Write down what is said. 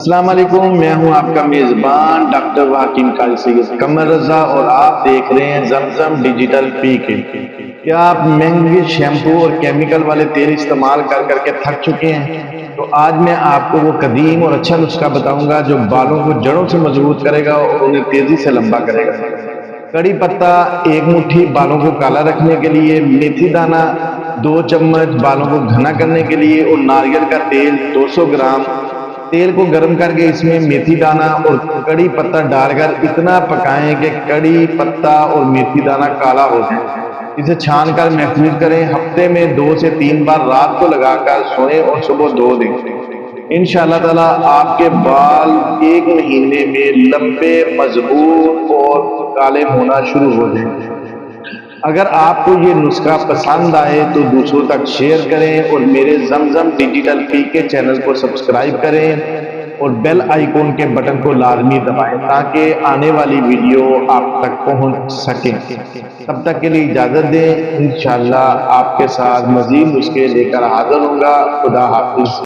السلام علیکم، میں ہوں آپ کا میزبان ڈاکٹر واکیم قاری سید قمر رضا اور آپ دیکھ رہے ہیں زمزم ڈیجیٹل پی کے۔ کیا آپ مہنگے شیمپو اور کیمیکل والے تیل استعمال کر کر کے تھک چکے ہیں؟ تو آج میں آپ کو وہ قدیم اور اچھا نسخہ بتاؤں گا جو بالوں کو جڑوں سے مضبوط کرے گا اور انہیں تیزی سے لمبا کرے گا۔ کڑی پتہ ایک مٹھی بالوں کو کالا رکھنے کے لیے، میتھی دانہ 2 چمچ بالوں کو گھنا کرنے کے لیے، اور ناریل کا تیل 200 گرام۔ تیل کو گرم کر کے اس میں میتھی دانہ اور کڑی پتہ ڈال کر اتنا پکائیں کہ کڑی پتہ اور میتھی دانہ کالا ہو جائے۔ اسے چھان کر محفوظ کریں۔ ہفتے میں 2 سے 3 بار رات کو لگا کر سوئیں اور صبح دھو دیں۔ انشاءاللہ تعالی آپ کے بال 1 مہینے میں لمبے، مضبوط اور کالے ہونا شروع ہو جائیں گے۔ اگر آپ کو یہ نسخہ پسند آئے تو دوسروں تک شیئر کریں اور میرے زمزم ڈیجیٹل پی کے چینل کو سبسکرائب کریں اور بیل آئیکن کے بٹن کو لازمی دبائیں تاکہ آنے والی ویڈیو آپ تک پہنچ سکیں۔ تب تک کے لیے اجازت دیں، انشاءاللہ آپ کے ساتھ مزید نسخے لے کر حاضر ہوں گا۔ خدا حافظ۔